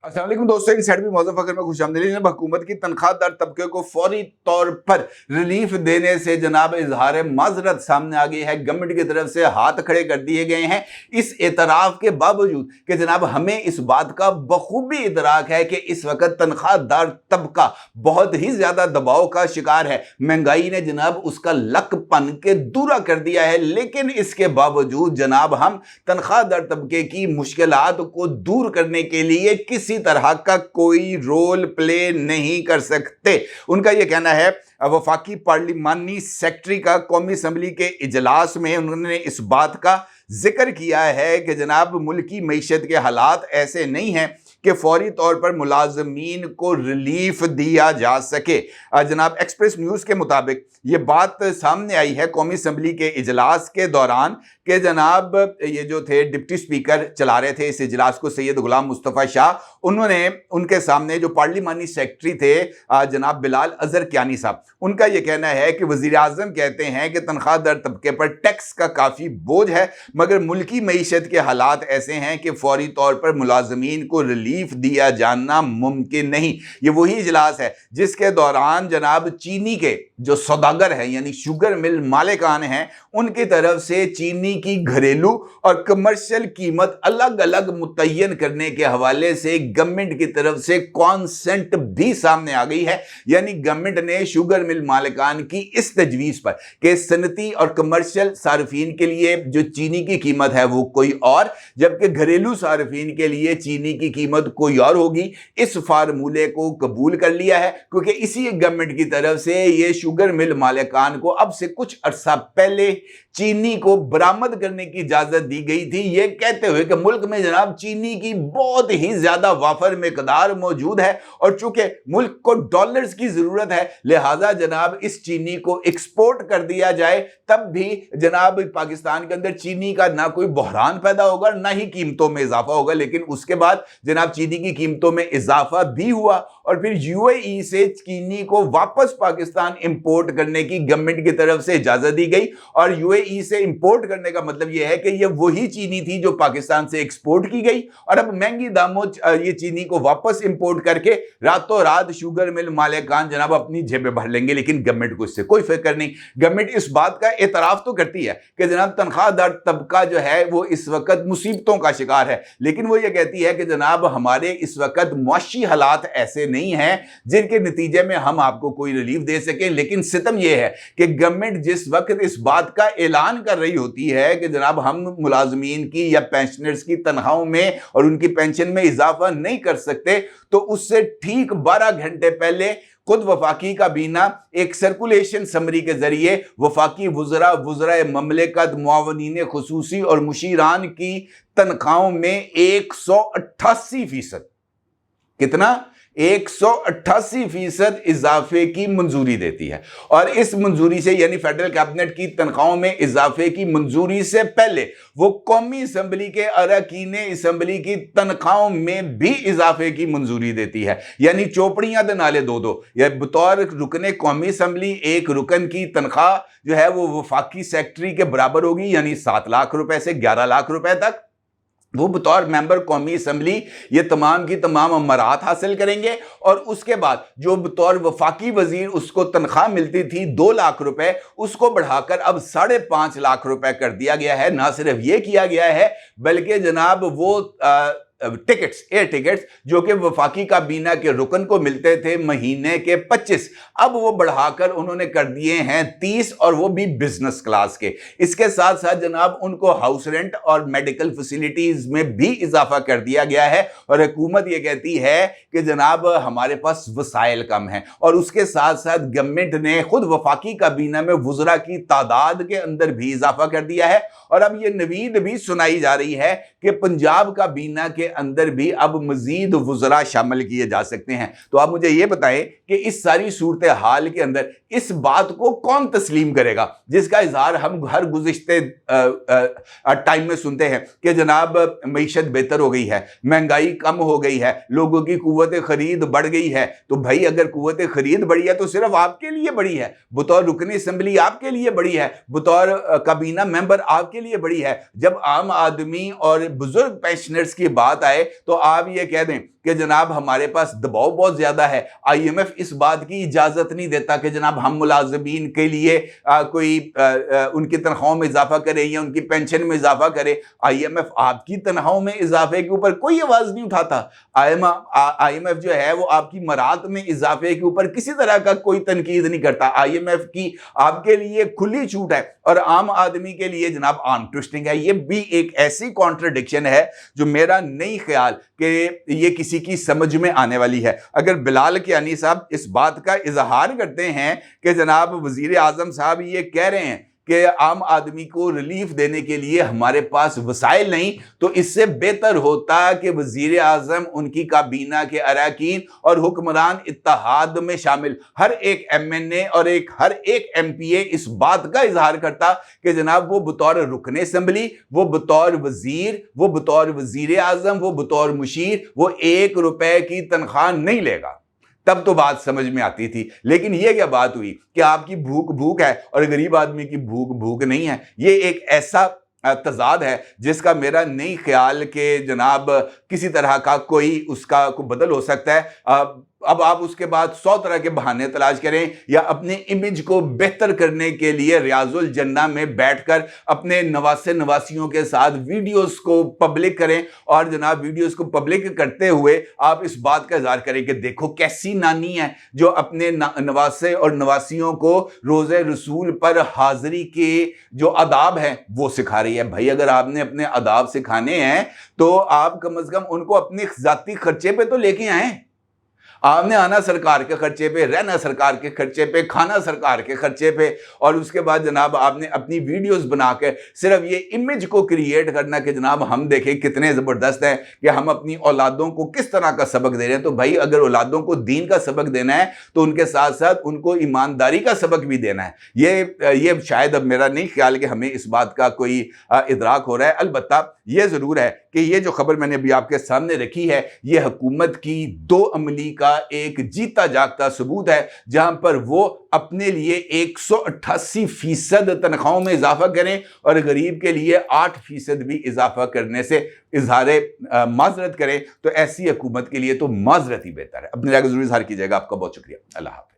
अस्सलाम वालेकुम दोस्तों, इन साइड भी मौजूद फकर में खुशामदीद। जनाब हुकूमत की तनख्वाहदार तबके को फौरी तौर पर रिलीफ देने से जनाब इजहार माजरत सामने आ गई है। गवर्नमेंट की तरफ से हाथ खड़े कर दिए गए हैं, इस एतराफ़ के बावजूद कि जनाब हमें इस बात का बखूबी इदराक है कि इस वक्त तनख्वाहदार तबका बहुत ही ज़्यादा दबाव का शिकार है। महंगाई ने जनाब उसका लक पन के दूरा कर दिया है, लेकिन इसके बावजूद जनाब हम तनख्वाहदार तबके की मुश्किलात को दूर करने के लिए किसी तरह का कोई रोल प्ले नहीं कर सकते। उनका यह कहना है। वफाकी पार्लिमानी सेक्रेटरी का कौमी असम्बली के इजलास में उन्होंने इस बात का जिक्र किया है कि जनाब मुल्क की मईशत के हालात ऐसे नहीं हैं कि फौरी तौर पर मुलाजमीन को रिलीफ दिया जा सके। जनाब एक्सप्रेस न्यूज़ के मुताबिक ये बात सामने आई है कौमी असम्बली के इजलास के दौरान कि जनाब ये जो थे डिप्टी स्पीकर चला रहे थे इस इजलास को, सैयद गुलाम मुस्तफ़ा शाह, उन्होंने उनके सामने जो पार्लिमानी सेक्रेटरी थे जनाब बिलाल अजहर कियानी साहब, उनका ये कहना है कि वज़ीर आज़म कहते हैं कि तनख्वाहदार तबके पर टैक्स का काफ़ी बोझ है, मगर मुल्की मईशत के हालात ऐसे हैं कि फौरी तौर पर मुलाजमीन को रिलीफ दिया जाना मुमकिन नहीं। ये वही इजलास है जिसके दौरान जनाब चीनी के जो सौदागर हैं यानी शुगर मिल मालिकान हैं, उनकी तरफ से चीनी की घरेलू और कमर्शियल कीमत अलग अलग मुतय्यन करने के हवाले से गवर्नमेंट की तरफ से कॉन्सेंट भी सामने आ गई है। यानी गवर्नमेंट ने शुगर मिल मालिकान की इस तजवीज़ पर कि सनती और कमर्शियल सार्फिन के लिए जो चीनी की कीमत है वो कोई और, जबकि घरेलू सार्फिन के लिए चीनी की कीमत कोई और होगी, इस फार्मूले को कबूल कर लिया है। क्योंकि इसी गवर्नमेंट की तरफ से ये शुगर मिल मालिकान को अब से कुछ अरसा पहले चीनी को बरामद करने की इजाजत दी गई थी, ये कहते हुए कि मुल्क में जनाब चीनी की बहुत ही ज्यादा वाफर मिकदार मौजूद है और चूंकि मुल्क को डॉलर्स की जरूरत है, लिहाजा जनाब इस चीनी को एक्सपोर्ट कर दिया जाए, तब भी जनाब पाकिस्तान के अंदर चीनी का ना कोई बहरान पैदा होगा ना ही कीमतों में इजाफा होगा। लेकिन उसके बाद जनाब चीनी की कीमतों में इजाफा भी हुआ और फिर यूएई से चीनी को वापस पाकिस्तान इंपोर्ट करने की गवर्नमेंट की तरफ से इजाजत दी गई। और यूएई से इंपोर्ट करने का मतलब यह है कि यह वही चीनी थी जो पाकिस्तान से एक्सपोर्ट की गई और अब महंगी दामों ये चीनी को वापस इंपोर्ट करके रातों रात शुगर मिल मालिकान जनाब अपनी जेबें भर लेंगे। लेकिन गवर्नमेंट को इससे कोई फिक्र नहीं। गवर्नमेंट इस बात का एतराफ तो करती है कि जनाब तनख्वाहदार तबका जो है वो इस वक्त मुसीबतों का शिकार है, लेकिन वो ये कहती है कि जनाब हमारे इस वक्त मुआशी हालात ऐसे नहीं हैं जिनके नतीजे में हम आपको कोई रिलीफ दे सकें। लेकिन सितम यह है कि गवर्नमेंट जिस वक्त इस बात का ऐलान कर रही होती है कि जनाब हम मुलाजमीन की या पेंशनर्स की तनख्वाहों में और उनकी पेंशन में इजाफा नहीं कर सकते, तो उससे ठीक 12 घंटे पहले खुद वफाकी काबीना एक सर्कुलेशन समरी के जरिए वफाकी वुज़रा ममलिकत, मुआवनीन खुसूसी और मुशीरान की तनख्वाहों में 188%, कितना 188% इजाफे की मंजूरी देती है। और इस मंजूरी से यानी फेडरल कैबिनेट की तनख्वाहों में इजाफे की मंजूरी से पहले वो कौमी असम्बली के अरकान असम्बली की तनख्वाहों में भी इजाफे की मंजूरी देती है। यानी चौपड़ियां दे नाले दो या बतौर रुकने कौमी असम्बली एक रुकन की तनख्वाह जो है वो वफाकी सेक्रेटरी के बराबर होगी, यानी 7 लाख रुपए से 11 लाख रुपए तक। वो बतौर मेंबर कौमी असम्बली ये तमाम की तमाम अमरात हासिल करेंगे और उसके बाद जो बतौर वफाकी वजीर उसको तनख्वाह मिलती थी 2 लाख रुपए, उसको बढ़ाकर अब 5.5 लाख रुपए कर दिया गया है। ना सिर्फ ये किया गया है बल्कि जनाब वो टिकट्स, एयर टिकट्स जो कि वफाकी काबीना के रुकन को मिलते थे महीने के 25, अब वो बढ़ाकर उन्होंने कर दिए हैं 30 और वो भी बिजनेस क्लास के। इसके साथ साथ जनाब उनको हाउस रेंट और मेडिकल फैसिलिटीज में भी इजाफा कर दिया गया है। और हुकूमत ये कहती है कि जनाब हमारे पास वसाइल कम हैं और उसके साथ साथ गवर्नमेंट ने खुद वफाकी काबीना में वुज़रा की तादाद के अंदर भी इजाफा कर दिया है। और अब ये नवीद भी सुनाई जा रही है कि पंजाब काबीना के अंदर भी अब मजीद वुज़रा शामिल किए जा सकते हैं। तो आप मुझे ये बताएं कि इस सारी सूरत हाल के अंदर इस बात को कौन तस्लीम करेगा जिसका इजहार हम हर गुज़िश्ते टाइम में सुनते हैं कि जनाब मईशत बेहतर हो गई है, महंगाई कम हो गई है, लोगों की कुव्वत खरीद बढ़ गई है। तो भाई अगर कुव्वत खरीद बढ़ी है तो सिर्फ आपके लिए बढ़ी है, बतौर रुकनी असम्बली आपके लिए बढ़ी है, बतौर काबीना मेंबर आपके लिए बढ़ी है। जब आम आदमी और बुजुर्ग पेंशनर्स की बात بات آئے تو آپ یہ کہہ دیں کہ جناب ہمارے پاس دباؤ بہت زیادہ ہے، آئی ایم ایف اس بات کی اجازت نہیں دیتا کہ جناب ہم ملازمین کے لیے کوئی ان کی تنخواہوں میں اضافہ کرے یا ان کی پینشن میں اضافہ کرے۔ آئی ایم ایف آپ کی تنخواہوں میں اضافے کے اوپر کوئی آواز نہیں اٹھاتا۔ آئی ایم ایف جو ہے وہ آپ کی مراد میں اضافے کے اوپر کسی طرح کا کوئی تنقید نہیں کرتا۔ آئی ایم ایف کی آپ کے لیے کھلی چھوٹ ہے اور عام آدمی کے لیے جناب آرم ٹوئسٹنگ ہے۔ یہ بھی ایک ایسی کانٹرڈکشن ہے جو میرا نہیں خیال کہ یہ کسی کی سمجھ میں آنے والی ہے۔ اگر بلال کیانی صاحب اس بات کا اظہار کرتے ہیں کہ جناب وزیر اعظم صاحب یہ کہہ رہے ہیں کہ عام آدمی کو ریلیف دینے کے لیے ہمارے پاس وسائل نہیں، تو اس سے بہتر ہوتا کہ وزیر اعظم، ان کی کابینہ کے اراکین اور حکمران اتحاد میں شامل ہر ایک ایم این اے اور ہر ایک ایم پی اے اس بات کا اظہار کرتا کہ جناب وہ بطور رکن اسمبلی، وہ بطور وزیر، وہ بطور وزیر اعظم، وہ بطور مشیر، وہ 1 روپے کی تنخواہ نہیں لے گا۔ تب تو بات سمجھ میں آتی تھی۔ لیکن یہ کیا بات ہوئی کہ آپ کی بھوک بھوک ہے اور غریب آدمی کی بھوک بھوک نہیں ہے۔ یہ ایک ایسا تضاد ہے جس کا میرا نہیں خیال کہ جناب کسی طرح کا کوئی اس کا کوئی بدل ہو سکتا ہے۔ اب آپ اس کے بعد 100 طرح کے بہانے تلاش کریں یا اپنے امیج کو بہتر کرنے کے لیے ریاض الجنہ میں بیٹھ کر اپنے نواسیوں کے ساتھ ویڈیوز کو پبلک کریں، اور جناب ویڈیوز کو پبلک کرتے ہوئے آپ اس بات کا اظہار کریں کہ دیکھو کیسی نانی ہے جو اپنے نواسے اور نواسیوں کو روزہ رسول پر حاضری کے جو آداب ہیں وہ سکھا رہی ہے۔ بھائی اگر آپ نے اپنے آداب سکھانے ہیں تو آپ کم از کم ان کو اپنے ذاتی خرچے پہ تو لے کے آئیں۔ آپ نے آنا سرکار کے خرچے پہ، رہنا سرکار کے خرچے پہ، کھانا سرکار کے خرچے پہ، اور اس کے بعد جناب آپ نے اپنی ویڈیوز بنا کے صرف یہ امیج کو کریٹ کرنا کہ جناب ہم دیکھیں کتنے زبردست ہیں کہ ہم اپنی اولادوں کو کس طرح کا سبق دے رہے ہیں۔ تو بھائی اگر اولادوں کو دین کا سبق دینا ہے تو ان کے ساتھ ساتھ ان کو ایمانداری کا سبق بھی دینا ہے۔ یہ شاید اب میرا نہیں خیال کہ ہمیں اس بات کا کوئی ادراک ہو رہا ہے۔ البتہ یہ ضرور ہے کہ یہ جو خبر میں نے ابھی آپ کے سامنے رکھی ہے یہ حکومت کی دو عملی کا ایک جیتا جاگتا ثبوت ہے، جہاں پر وہ اپنے لیے 188% تنخواہوں میں اضافہ کریں اور غریب کے لیے 8% بھی اضافہ کرنے سے اظہار معذرت کریں، تو ایسی حکومت کے لیے تو معذرت ہی بہتر ہے۔ اپنی رائے کو ضرور اظہار کیجیے گا۔ آپ کا بہت شکریہ۔ اللہ حافظ۔